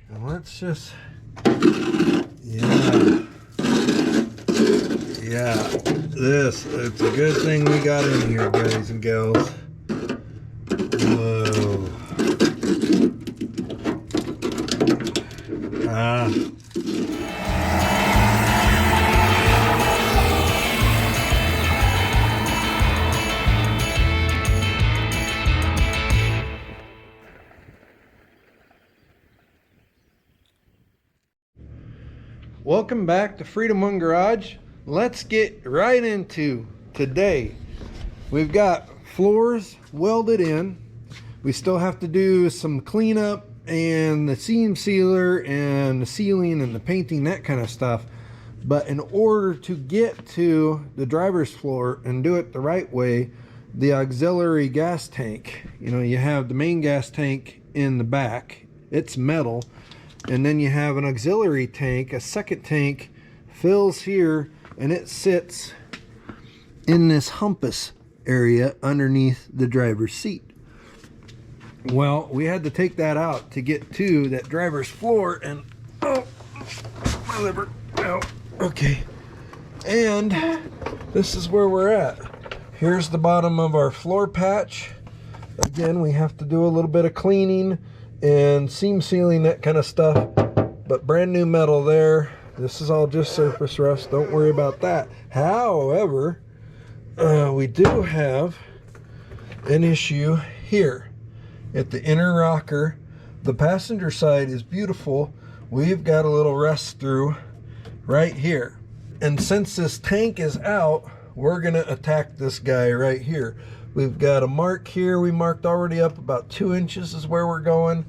And let's just, it's a good thing we got in here, guys and gals. Whoa. Welcome back to Freedom One Garage. Let's get right into today. We've got floors welded in. We still have to do some cleanup and the seam sealer and the sealing and the painting, that kind of stuff. But in order to get to the driver's floor and do it the right way, the auxiliary gas tank, you have the main gas tank in the back. It's metal. And then you have an auxiliary tank, a second tank fills here, and it sits in this humpus area underneath the driver's seat. Well, we had to take that out to get to that driver's floor, and oh, my liver, oh, okay. And this is where we're at. Here's the bottom of our floor patch. Again, we have to do a little bit of cleaning and seam sealing, that kind of stuff, but brand new metal there. This is all just surface rust, don't worry about that. However, we do have an issue here at the inner rocker. The passenger side is beautiful. We've got a little rust through right here, and since this tank is out, we're gonna attack this guy right here. We've got a mark here. We marked already up about 2 inches is where we're going.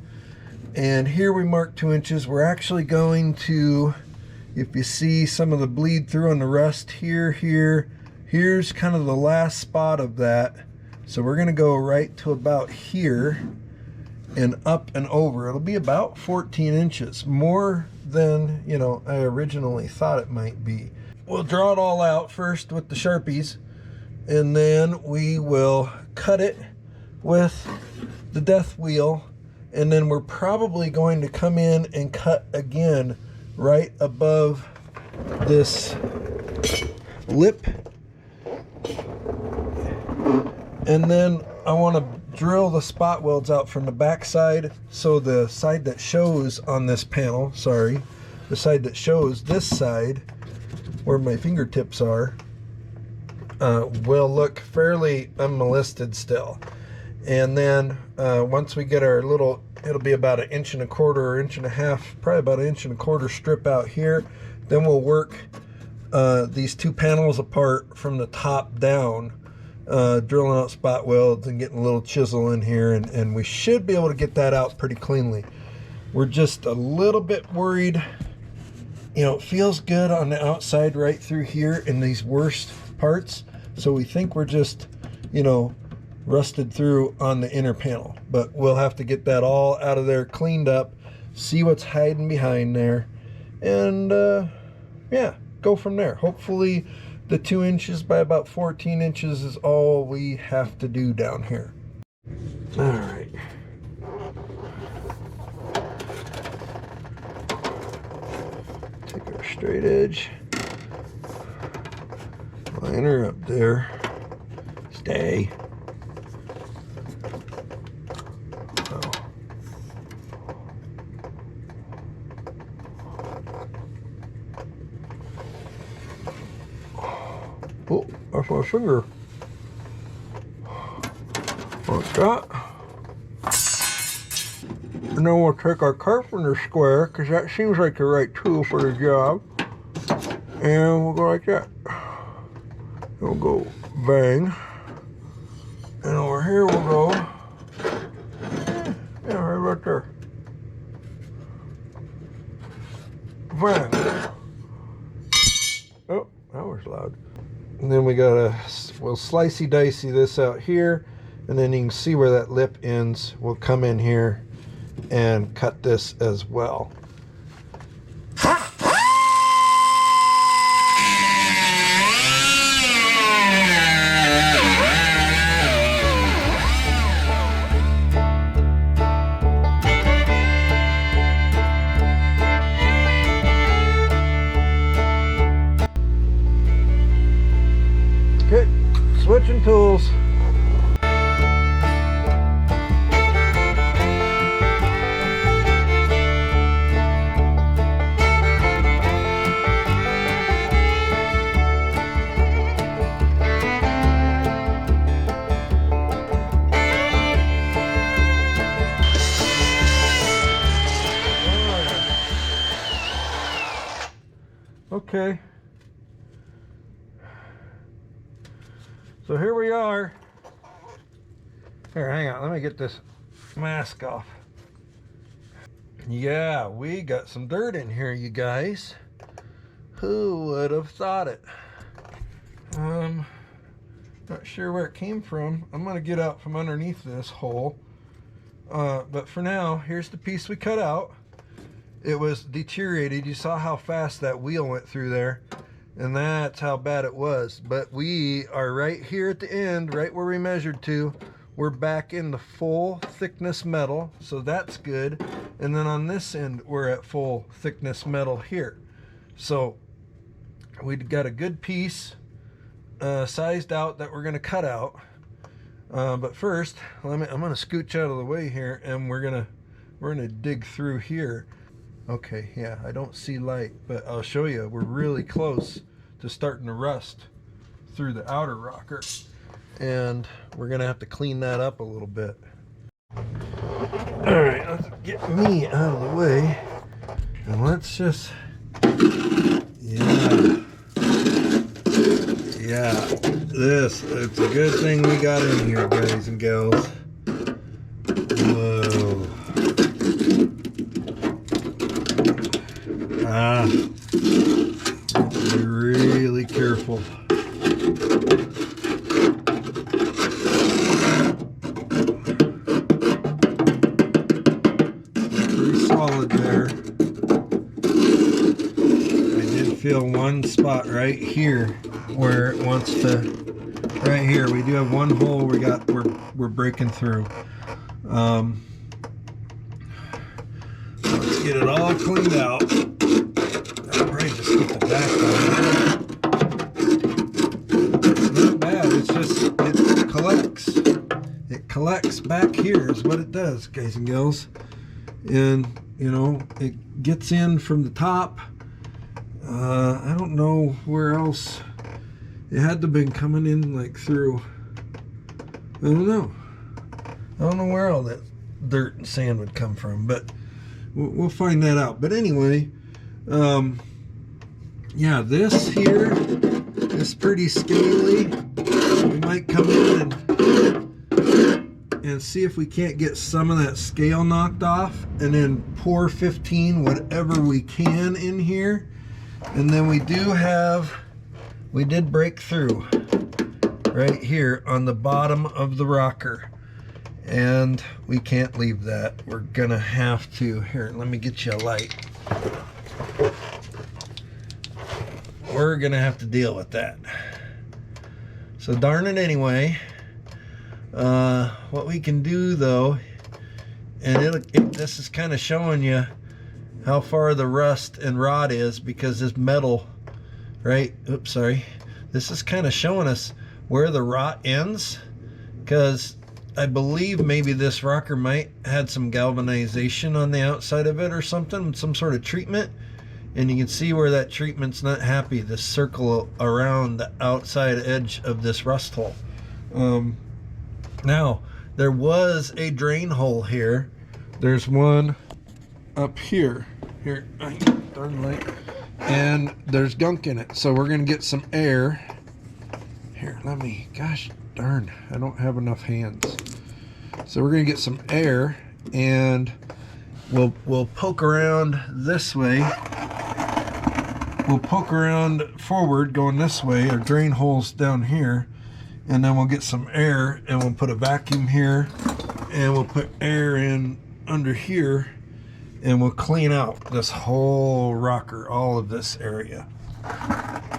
And here we marked 2 inches. We're actually going to, if you see some of the bleed through on the rust here's kind of the last spot of that. So we're gonna go right to about here and up and over. It'll be about 14 inches, more than, I originally thought it might be. We'll draw it all out first with the Sharpies, and then we will cut it with the death wheel, and then we're probably going to come in and cut again right above this lip, and then I want to drill the spot welds out from the back side, so the side that shows on this panel, the side that shows this side where my fingertips are, will look fairly unmolested still. And then once we get our little, it'll be about 1.25 inches or 1.5 inches, probably about 1.25 inches strip out here. Then we'll work these two panels apart from the top down, drilling out spot welds and getting a little chisel in here, and we should be able to get that out pretty cleanly. We're just a little bit worried. It feels good on the outside right through here in these worst parts, so we think we're just rusted through on the inner panel, but we'll have to get that all out of there, cleaned up, see what's hiding behind there, and yeah, go from there. Hopefully the 2 inches by about 14 inches is all we have to do down here. All right, take our straight edge, line her up there, stay. Oh, that's my finger. Like that. And then we'll take our carpenter square, because that seems like the right tool for the job. And we'll go like that. We'll go bang. And over here we'll go, yeah, right about there. Bang. Oh, that was loud. And then we'll slicey dicey this out here, and then you can see where that lip ends. We'll come in here and cut this as well. Okay. So here we are. Here, hang on, let me get this mask off. Yeah, we got some dirt in here, you guys. Who would have thought it? Not sure where it came from. I'm gonna get out from underneath this hole. But for now, here's the piece we cut out. It was deteriorated. You saw how fast that wheel went through there, and that's how bad it was. But we are right here at the end, right where we measured to. We're back in the full thickness metal, so that's good. And then on this end, we're at full thickness metal here. So we got a good piece sized out that we're gonna cut out. But first, I'm gonna scooch out of the way here, and we're gonna dig through here. Okay, yeah, I don't see light, but I'll show you. We're really close to starting to rust through the outer rocker, and we're gonna have to clean that up a little bit. All right, let's get me out of the way, and let's just, yeah, it's a good thing we got in here, guys and gals. Whoa. Be really careful. Pretty solid there. I did feel one spot right here where it wants to. Right here, we do have one hole we're breaking through. Let's get it all cleaned out. I'll probably just get the back on. It's not bad, it's just, it collects. It collects back here is what it does, guys and gals. And, you know, it gets in from the top. I don't know where else. It had to have been coming in like through, I don't know. I don't know where all that dirt and sand would come from, but we'll find that out. But anyway, yeah, this here is pretty scaly. We might come in and see if we can't get some of that scale knocked off, and then pour 15 whatever we can in here. And then we did break through right here on the bottom of the rocker, and we can't leave that. We're gonna have to, here, let me get you a light. We're gonna have to deal with that. So darn it anyway. What we can do though, and this is kind of showing you how far the rust and rot is, because this metal, right? Oops, sorry. This is kind of showing us where the rot ends, because I believe maybe this rocker might had some galvanization on the outside of it or something, some sort of treatment. And you can see where that treatment's not happy, this circle around the outside edge of this rust hole. Now, there was a drain hole here. There's one up here. Here, darn light. And there's gunk in it. So we're gonna get some air. Here, gosh darn, I don't have enough hands. So we're gonna get some air, and we'll poke around this way. We'll poke around forward going this way. Our drain hole's down here, and then we'll get some air, and we'll put a vacuum here, and we'll put air in under here, and we'll clean out this whole rocker, all of this area.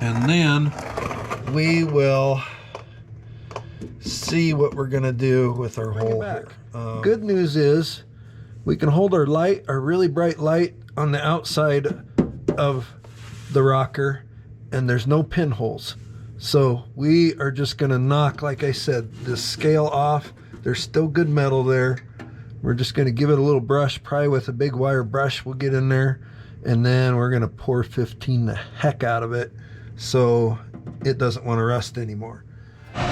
And then we will see what we're gonna do with our hole here. Good news is we can hold our light, our really bright light, on the outside of the rocker, and there's no pinholes. So we are just gonna knock, like I said, this scale off. There's still good metal there. We're just gonna give it a little brush, probably with a big wire brush we'll get in there, and then we're gonna pour 15 the heck out of it so it doesn't want to rust anymore. Let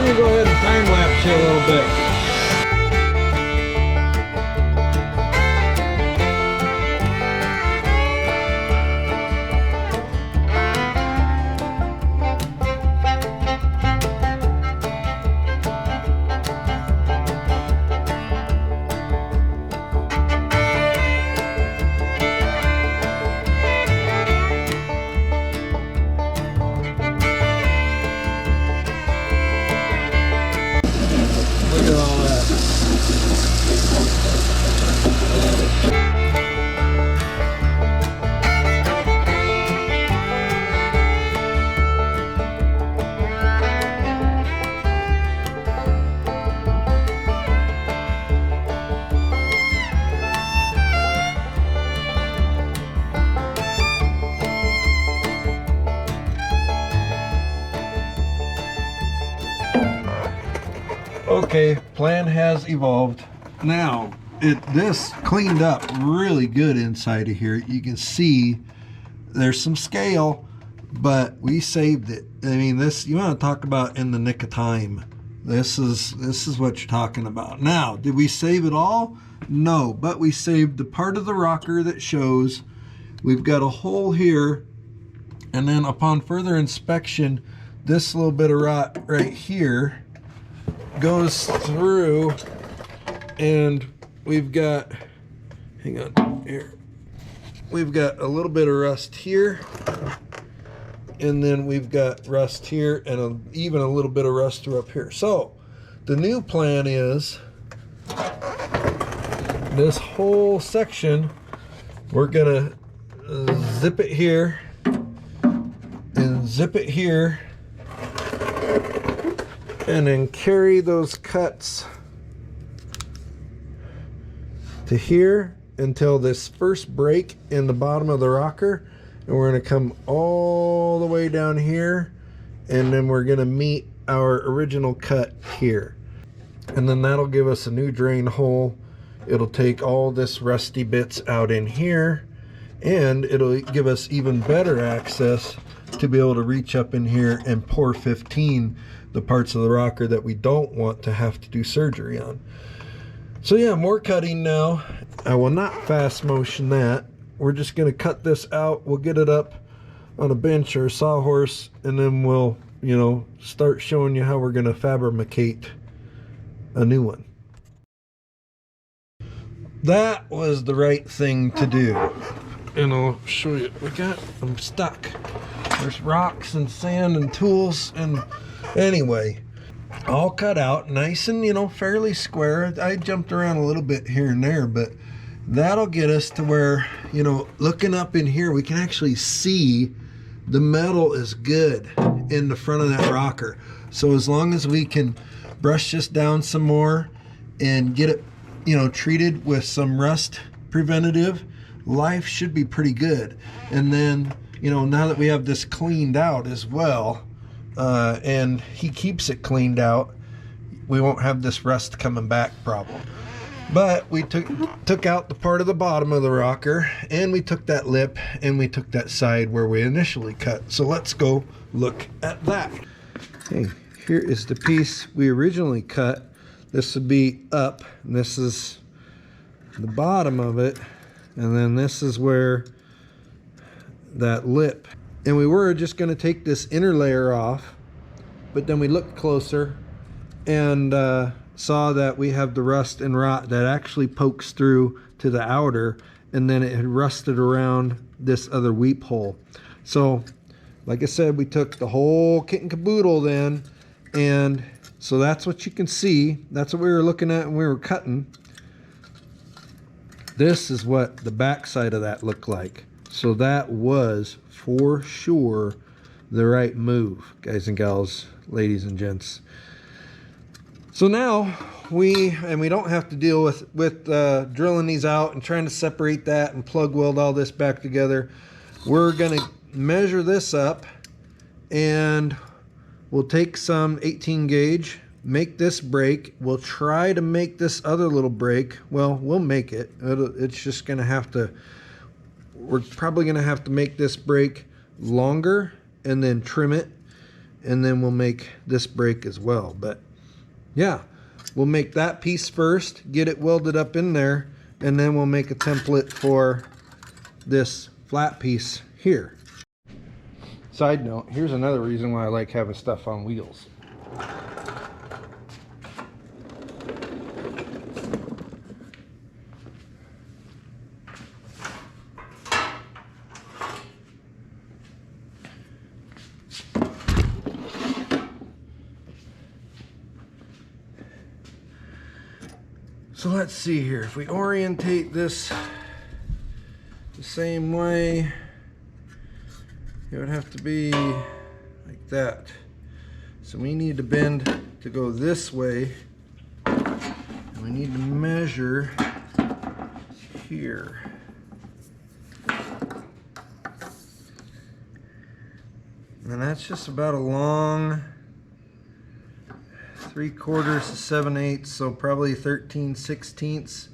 me go ahead and time lapse you a little bit. Okay, plan has evolved. Now, this cleaned up really good inside of here. You can see there's some scale, but we saved it. I mean, this, you want to talk about in the nick of time. This is what you're talking about. Now, did we save it all? No, but we saved the part of the rocker that shows. We've got a hole here, and then upon further inspection, this little bit of rot right here goes through, and we've got, hang on here, we've got a little bit of rust here, and then we've got rust here, and even a little bit of rust through up here. So the new plan is this whole section, we're gonna zip it here and zip it here, and then carry those cuts to here until this first break in the bottom of the rocker, and we're going to come all the way down here, and then we're going to meet our original cut here, and then that'll give us a new drain hole. It'll take all this rusty bits out in here, and it'll give us even better access to be able to reach up in here and pour 15 the parts of the rocker that we don't want to have to do surgery on. So yeah, more cutting now. I will not fast motion that. We're just going to cut this out. We'll get it up on a bench or a sawhorse, and then we'll, you know, start showing you how we're going to fabricate a new one. That was the right thing to do. And I'll show you. I'm stuck. There's rocks and sand and tools, and anyway, all cut out nice and, you know, fairly square. I jumped around a little bit here and there, but that'll get us to where, you know, looking up in here, we can actually see the metal is good in the front of that rocker. So as long as we can brush this down some more and get it, you know, treated with some rust preventative, life should be pretty good. And then, you know, now that we have this cleaned out as well, and he keeps it cleaned out, we won't have this rust coming back problem. But we took out the part of the bottom of the rocker, and we took that lip, and we took that side where we initially cut. So let's go look at that. Okay, here is the piece we originally cut. This would be up, and this is the bottom of it, and then this is where that lip. And we were just going to take this inner layer off, but then we looked closer and saw that we have the rust and rot that actually pokes through to the outer, and then it had rusted around this other weep hole. So like I said, we took the whole kit and caboodle then, and so that's what you can see. That's what we were looking at when we were cutting. This is what the back side of that looked like. So that was for sure the right move, guys and gals, ladies and gents. So now we don't have to deal with drilling these out and trying to separate that and plug weld all this back together. We're gonna measure this up, and we'll take some 18 gauge, make this break. We'll try to make this other little break. Well, we'll make it. It's just gonna have to, we're probably gonna have to make this break longer and then trim it, and then we'll make this break as well. But yeah, we'll make that piece first, get it welded up in there, and then we'll make a template for this flat piece here. Side note, here's another reason why I like having stuff on wheels. So let's see here, if we orientate this the same way, it would have to be like that. So we need to bend to go this way, and we need to measure here. And that's just about a long 3/4 to 7/8, so probably 13/16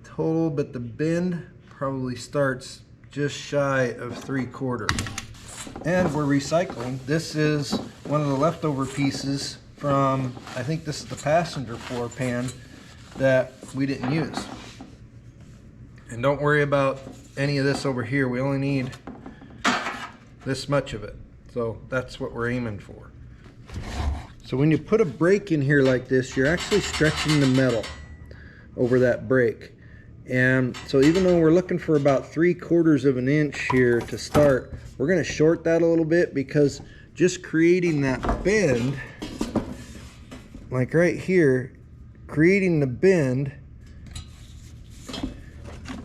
total, but the bend probably starts just shy of 3/4. And we're recycling. This is one of the leftover pieces from, I think this is the passenger floor pan that we didn't use. And don't worry about any of this over here. We only need this much of it. So that's what we're aiming for. So when you put a brake in here like this, you're actually stretching the metal over that brake. And so even though we're looking for about 3/4 of an inch here to start, we're going to short that a little bit, because just creating that bend, like right here, creating the bend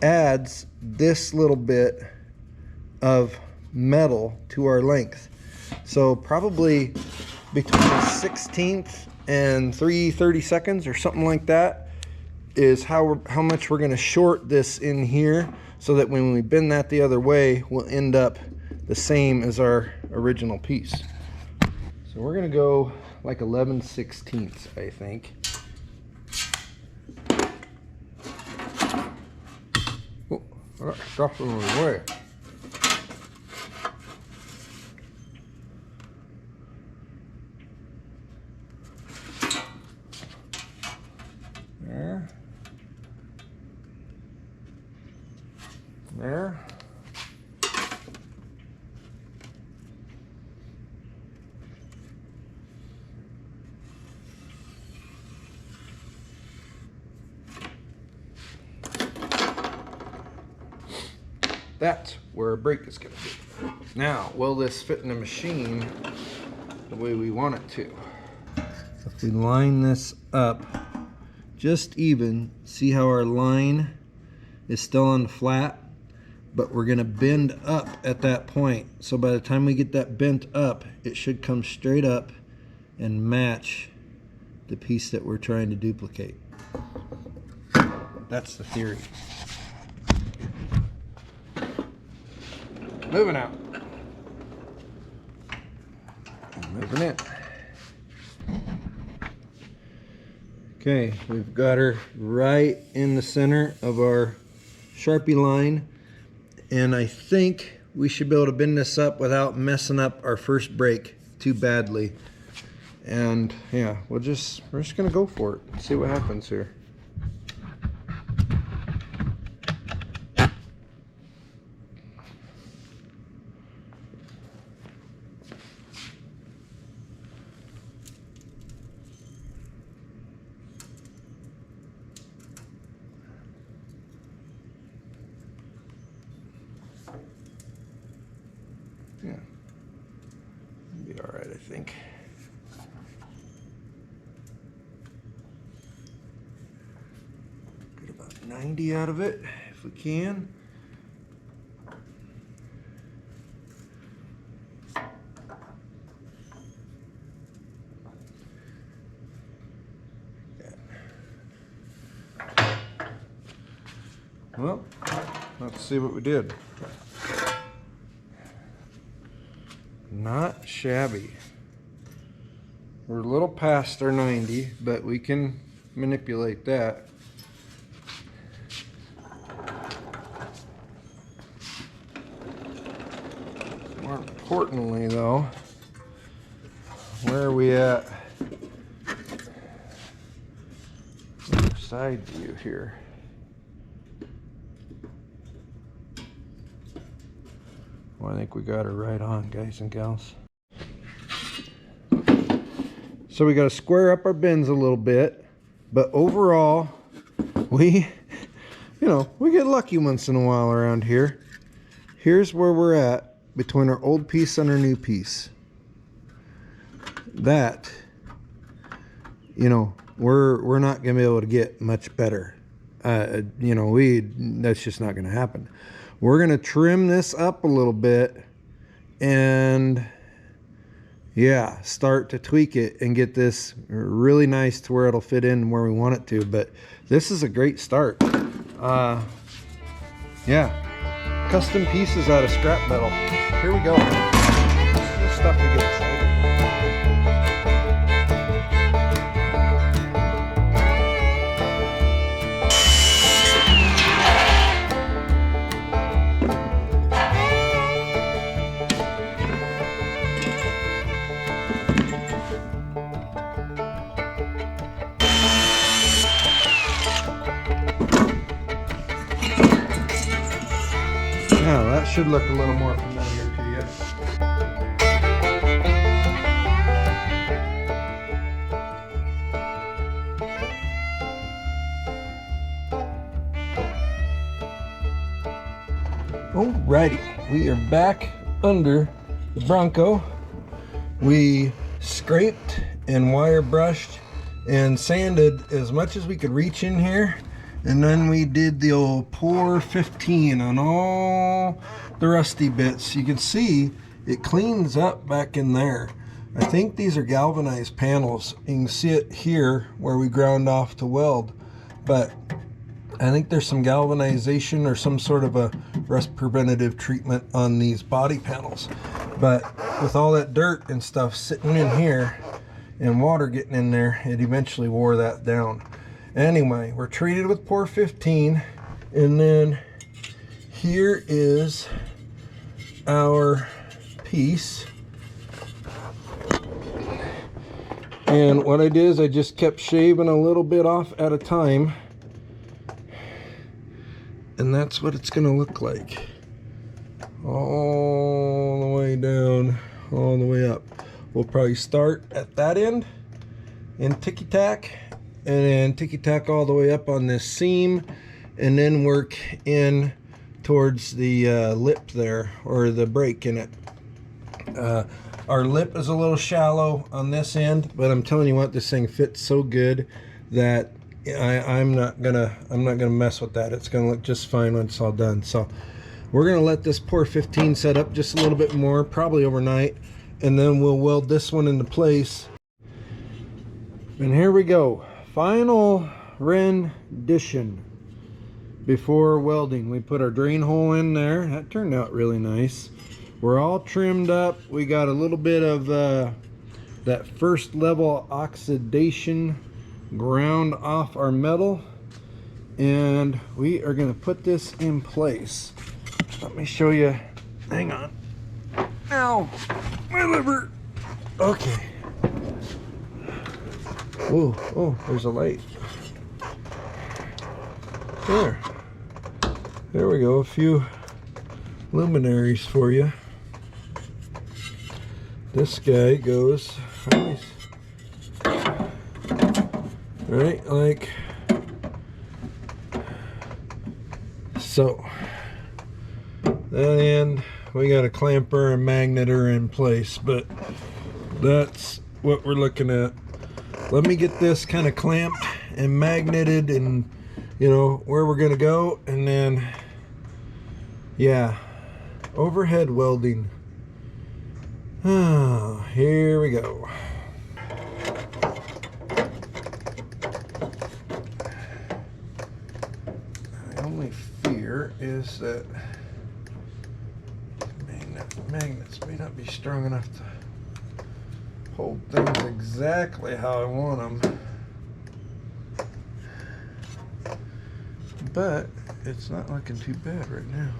adds this little bit of metal to our length. So probably between 1/16 and 3/32 or something like that is how much we're going to short this in here, so that when we bend that the other way, we'll end up the same as our original piece. So we're going to go like 11/16, I think. Oh, I got stuff in the way. There. There. That's where a brake is going to be. Now, will this fit in the machine the way we want it to? So if we line this up just even, see how our line is still on the flat, but we're going to bend up at that point. So by the time we get that bent up, it should come straight up and match the piece that we're trying to duplicate. That's the theory. Moving out. Moving in. Okay, we've got her right in the center of our Sharpie line, and I think we should be able to bend this up without messing up our first break too badly. And yeah, we're just gonna go for it and see what happens here. Yeah, it'll be all right, I think. Get about 90 out of it if we can. Well, let's see what we did. Not shabby. We're a little past our 90, but we can manipulate that. More importantly though, where are we at? Side view here. Well, I think we got her right on, guys and gals. So we got to square up our bends a little bit, but overall, we get lucky once in a while around here. Here's where we're at between our old piece and our new piece. That, we're not gonna be able to get much better. That's just not gonna happen. We're gonna trim this up a little bit and yeah, start to tweak it and get this really nice to where it'll fit in where we want it to. But this is a great start. Yeah, custom pieces out of scrap metal. Here we go. This stuff we get excited. should look a little more familiar to you. Alrighty, we are back under the Bronco. We scraped and wire brushed and sanded as much as we could reach in here, and then we did the old pour 15 on all the rusty bits. You can see it cleans up back in there. I think these are galvanized panels. You can see it here where we ground off to weld, but I think there's some galvanization or some sort of a rust preventative treatment on these body panels. But with all that dirt and stuff sitting in here and water getting in there, it eventually wore that down. Anyway, we're treated with pour 15, and then here is our piece. And what I did is I just kept shaving a little bit off at a time. And that's what it's gonna look like. All the way down, all the way up. We'll probably start at that end and ticky-tack, and then ticky-tack all the way up on this seam, and then work in towards the lip there, or the break in it. Our lip is a little shallow on this end, but I'm telling you what, this thing fits so good that I'm not gonna mess with that. It's gonna look just fine when it's all done. So we're gonna let this pour 15 set up just a little bit more, probably overnight, and then we'll weld this one into place. And here we go, final rendition before welding. We put our drain hole in there. That turned out really nice. We're all trimmed up. We got a little bit of that first level oxidation ground off our metal, and we are going to put this in place. Let me show you. Hang on. Ow, my liver. Okay. Oh, there's a light. There we go. A few luminaries for you. This guy goes right like so. That end, we got a clamper and magneter in place, but that's what we're looking at. Let me get this kind of clamped and magneted, and you know where we're gonna go, and then yeah, overhead welding. Oh, here we go. My only fear is that magnets may not be strong enough to hold things exactly how I want them. But it's not looking too bad right now.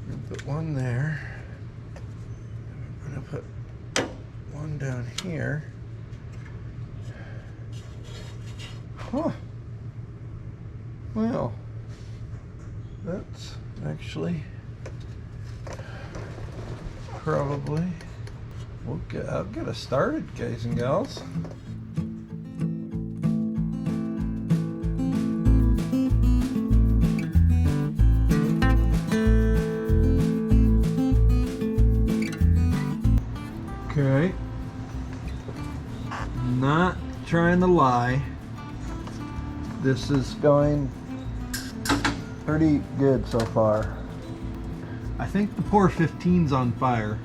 I'm gonna put one there. I'm gonna put one down here. Huh. Well, that's actually probably, I'll get us started, guys and gals. Okay, not trying to lie, this is going pretty good so far. I think the pour 15's on fire.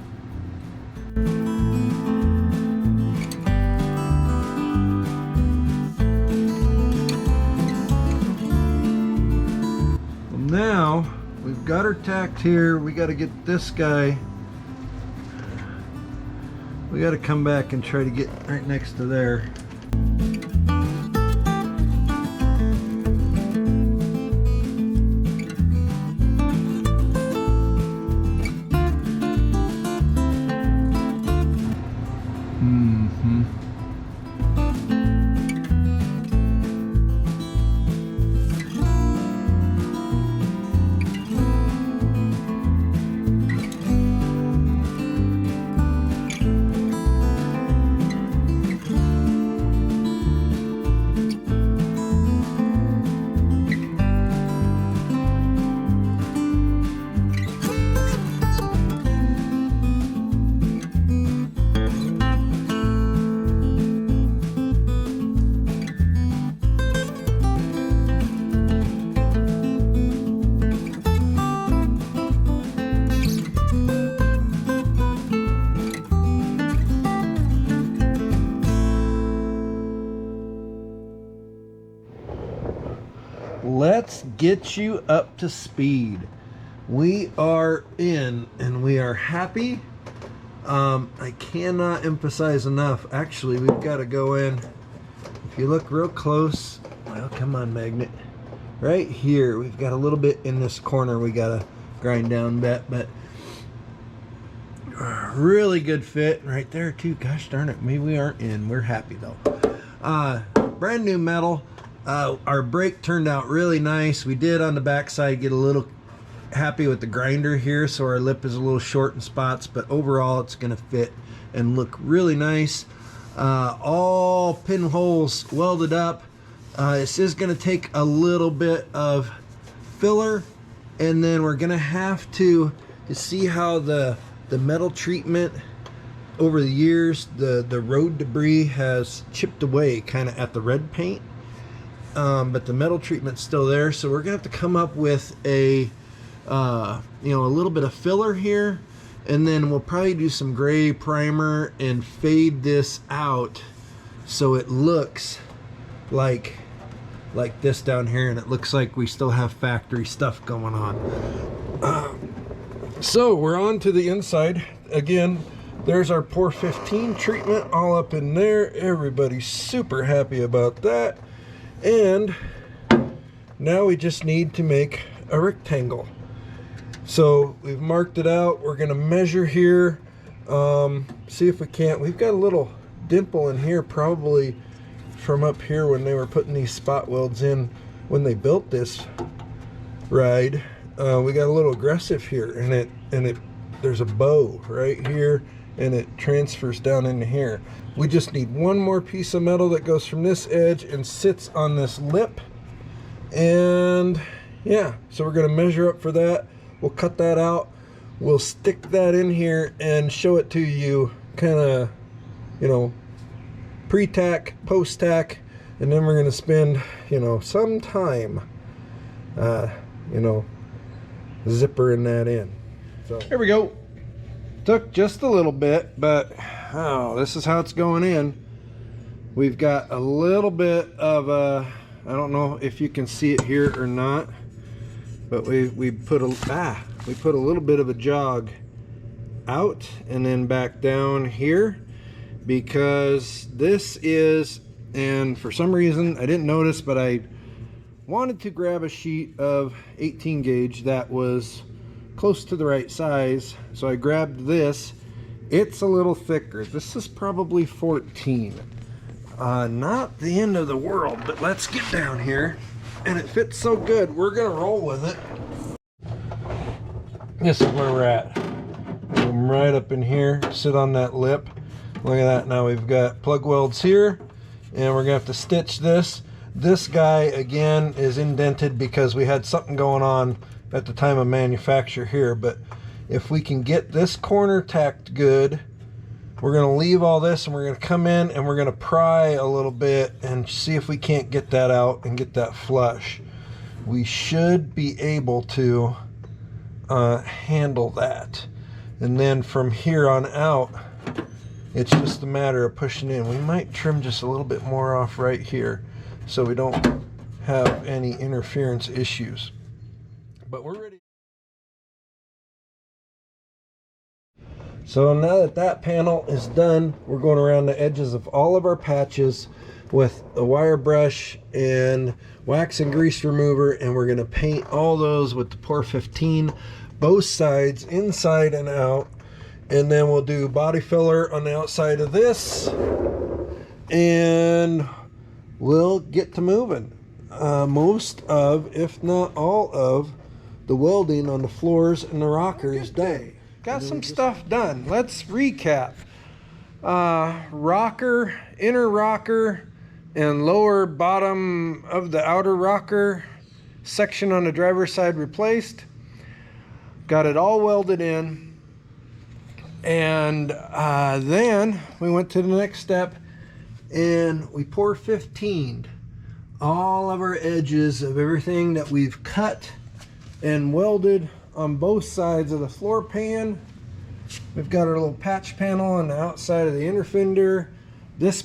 Well, now we've got her tacked here. We got to get this guy. We got to come back and try to get right next to there. let's get you up to speed. We are in and we are happy. I cannot emphasize enough. Actually, we've got to go in. If you look real close, well, come on, magnet. Right here, we've got a little bit in this corner we got to grind down that, but really good fit right there too. Gosh darn it, maybe we aren't in. We're happy though. Brand new metal. Our brake turned out really nice. We did on the backside get a little happy with the grinder here, so our lip is a little short in spots, but overall it's going to fit and look really nice. All pinholes welded up. This is going to take a little bit of filler, and then we're going to have to see how the metal treatment over the years, the road debris has chipped away kind of at the red paint, but the metal treatment's still there, so we're gonna have to come up with a a little bit of filler here, and then we'll probably do some gray primer and fade this out so it looks like this down here, and it looks like we still have factory stuff going on. So we're on to the inside again. There's our Pour 15 treatment all up in there. Everybody's super happy about that. And now we just need to make a rectangle. So we've marked it out. We're gonna measure here, see if we can't. We've got a little dimple in here, probably from up here when they were putting these spot welds in when they built this ride. We got a little aggressive here, and there's a bow right here, and it transfers down into here. We just need one more piece of metal that goes from this edge and sits on this lip, and yeah, so we're gonna measure up for that. We'll cut that out, we'll stick that in here and show it to you, kind of, pre-tack, post-tack, and then we're gonna spend some time zippering that in. So here we go. Took just a little bit, but this is how it's going in. We've got a little bit of I don't know if you can see it here or not, but we put a little bit of a jog out and then back down here, because this is, and for some reason I didn't notice, but I wanted to grab a sheet of 18 gauge that was close to the right size, so I grabbed this. It's a little thicker. This is probably 14. Not the end of the world, but let's get down here, and it fits so good we're gonna roll with it. This is where we're at. Come right up in here, sit on that lip. Look at that. Now we've got plug welds here, and we're gonna have to stitch this. This guy again is indented because we had something going on at the time of manufacture here, but if we can get this corner tacked good, we're going to leave all this and we're going to come in and we're going to pry a little bit and see if we can't get that out and get that flush. We should be able to handle that, and then from here on out it's just a matter of pushing in. We might trim just a little bit more off right here so we don't have any interference issues. But we're ready. So now that that panel is done, we're going around the edges of all of our patches with a wire brush and wax and grease remover, and we're going to paint all those with the Pour 15, both sides, inside and out. And then we'll do body filler on the outside of this, and we'll get to moving. Most of, if not all of, the welding on the floors and the rockers done. Got some stuff done. Let's recap. Rocker, inner rocker, and lower bottom of the outer rocker section on the driver's side replaced. Got it all welded in. And then we went to the next step and we Pour 15'd all of our edges of everything that we've cut and welded on both sides of the floor pan. We've got our little patch panel on the outside of the inner fender. This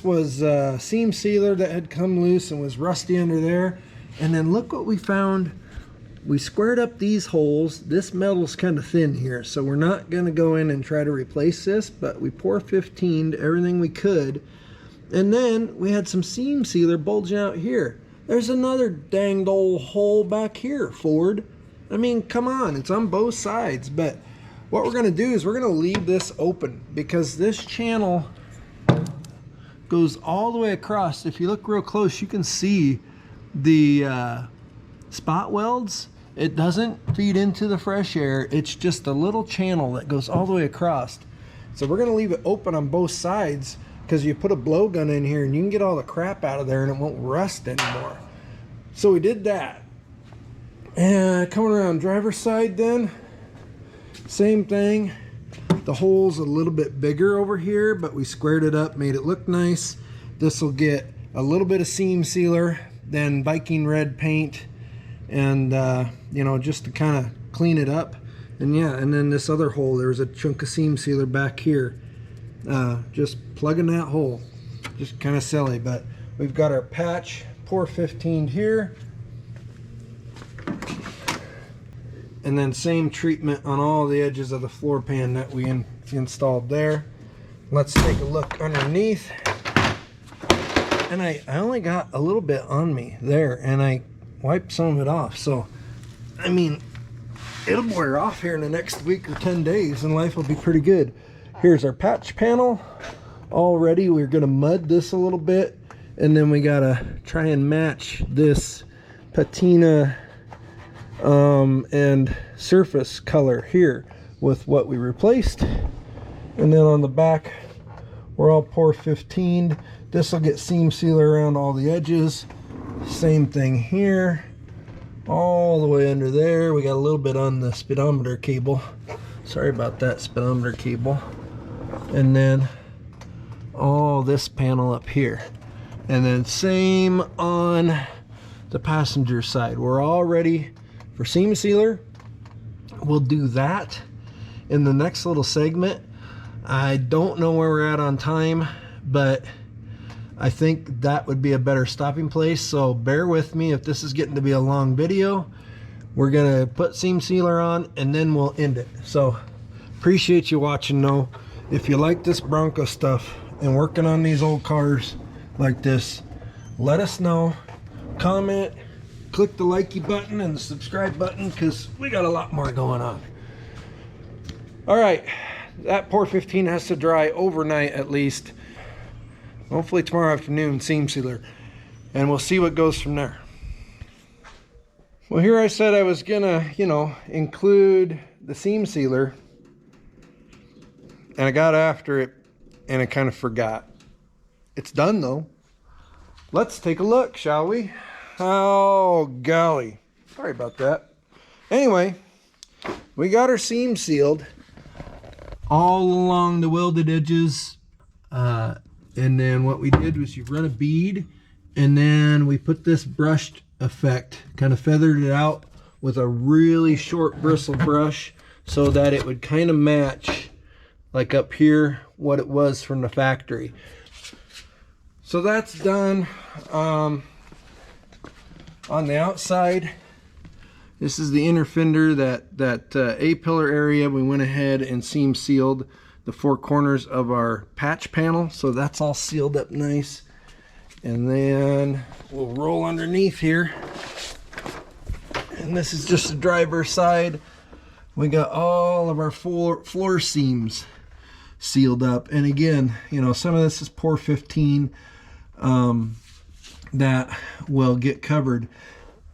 was seam sealer that had come loose and was rusty under there. And then look what we found. We squared up these holes. This metal's kind of thin here, so we're not going to go in and try to replace this, but we pour 15'd everything we could. And then we had some seam sealer bulging out here. There's another danged old hole back here, Ford. I mean, come on, it's on both sides. But what we're going to do is we're going to leave this open because this channel goes all the way across. If you look real close, you can see the spot welds. It doesn't feed into the fresh air. It's just a little channel that goes all the way across. So we're going to leave it open on both sides because you put a blowgun in here and you can get all the crap out of there and it won't rust anymore. So we did that. And coming around driver's side then, same thing. The hole's a little bit bigger over here, but we squared it up, made it look nice. This will get a little bit of seam sealer, then Viking red paint, and you know, just to kind of clean it up. And yeah, and then this other hole, there's a chunk of seam sealer back here. Just plugging that hole, just kind of silly. But we've got our patch, pour 15 here, and then same treatment on all the edges of the floor pan that we installed there. Let's take a look underneath. And I only got a little bit on me there, and I wiped some of it off. So, I mean, it'll wear off here in the next week or 10 days, and life will be pretty good. Here's our patch panel. Already, we're gonna mud this a little bit, and then we gotta try and match this patina and surface color here with what we replaced. And then on the back, we're all pour 15. This will get seam sealer around all the edges. Same thing here, all the way under there. We got a little bit on the speedometer cable. Sorry about that, speedometer cable. And then all this panel up here. And then same on the passenger side. We're all ready for seam sealer. We'll do that in the next little segment. I don't know where we're at on time, but I think that would be a better stopping place. So bear with me if this is getting to be a long video. We're gonna put seam sealer on and then we'll end it. So appreciate you watching though. If you like this Bronco stuff and working on these old cars like this, let us know. Comment, click the likey button and the subscribe button because we got a lot more going on. All right, that pour 15 has to dry overnight at least. Hopefully tomorrow afternoon, seam sealer, and we'll see what goes from there. Well, here I said I was gonna, you know, include the seam sealer, and I got after it and I kind of forgot. It's done though. Let's take a look, shall we? Oh golly, sorry about that. Anyway, we got our seam sealed all along the welded edges, and then what we did was you run a bead, and then we put this brushed effect, kind of feathered it out with a really short bristle brush so that it would kind of match, like up here, what it was from the factory. So that's done. On the outside, this is the inner fender, that A-pillar area. We went ahead and seam sealed the four corners of our patch panel, so that's all sealed up nice. And then we'll roll underneath here, and this is just the driver's side. We got all of our floor seams sealed up, and again, you know, some of this is pour 15 that will get covered.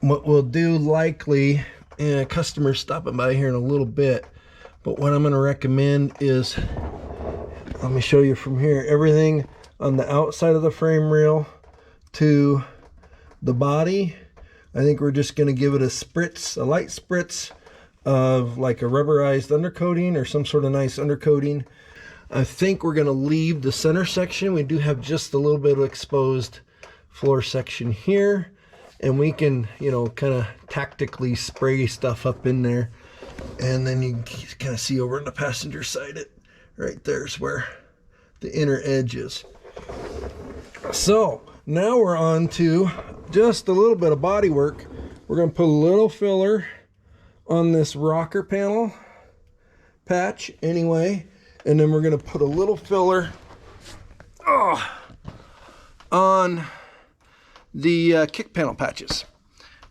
What we'll do likely, and customer stopping by here in a little bit, but what I'm going to recommend is, let me show you from here, everything on the outside of the frame rail to the body. I think we're just going to give it a spritz, a light spritz of like a rubberized undercoating or some sort of nice undercoating. I think we're going to leave the center section. We do have just a little bit of exposed floor section here, and we can, you know, kind of tactically spray stuff up in there. And then you can kind of see over on the passenger side, it right there's where the inner edge is. So now we're on to just a little bit of body work. We're going to put a little filler on this rocker panel patch anyway, and then we're going to put a little filler on the kick panel patches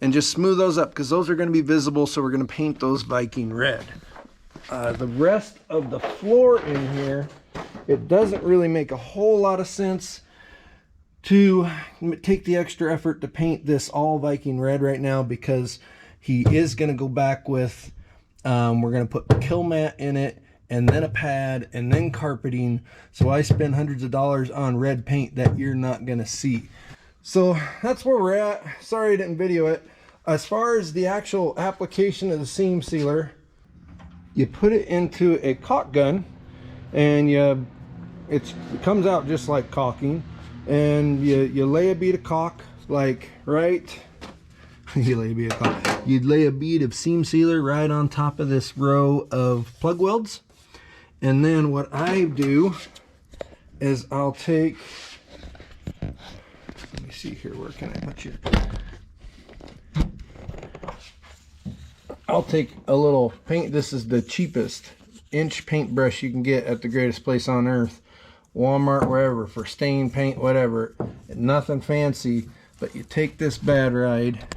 and just smooth those up, because those are going to be visible, so we're going to paint those Viking red. The rest of the floor in here, it doesn't really make a whole lot of sense to take the extra effort to paint this all Viking red right now, because he is going to go back with, we're going to put kill mat in it, and then a pad, and then carpeting. So I spend hundreds of dollars on red paint that you're not going to see. So that's where we're at. Sorry I didn't video it. As far as the actual application of the seam sealer, you put it into a caulk gun, and it comes out just like caulking, and you lay a bead of caulk, like right you lay a bead of seam sealer right on top of this row of plug welds. And then what I do is I'll take, let me see here, where can I put you? I'll take a little paint. This is the cheapest inch paintbrush you can get at the greatest place on earth, Walmart, wherever, for stain paint, whatever. Nothing fancy, but you take this bad ride.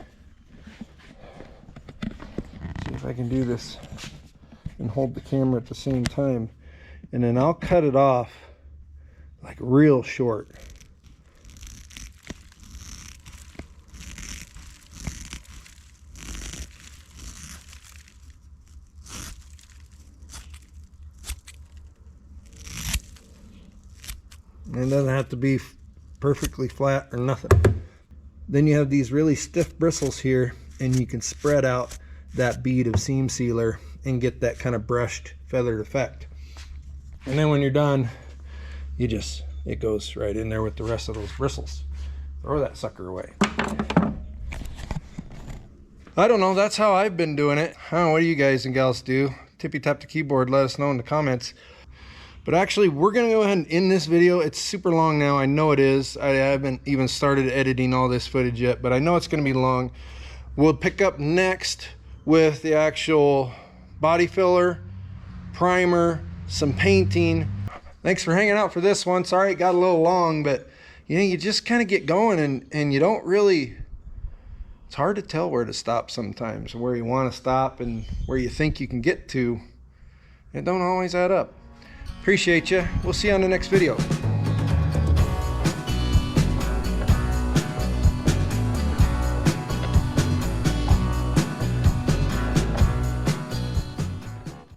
See if I can do this and hold the camera at the same time, and then I'll cut it off like real short. And it doesn't have to be perfectly flat or nothing. Then you have these really stiff bristles here, and you can spread out that bead of seam sealer and get that kind of brushed, feathered effect. And then when you're done, it goes right in there with the rest of those bristles. Throw that sucker away. I don't know, that's how I've been doing it. I don't know, what do you guys and gals do? Tippy tap the keyboard, let us know in the comments. But actually, we're gonna go ahead and end this video. It's super long now, I know it is. I haven't even started editing all this footage yet, but I know it's gonna be long. We'll pick up next with the actual body filler, primer, some painting. Thanks for hanging out for this one. Sorry it got a little long, but you know, you just kind of get going, and you don't really, it's hard to tell where to stop sometimes, where you want to stop and where you think you can get to. It don't always add up. Appreciate you. We'll see you on the next video.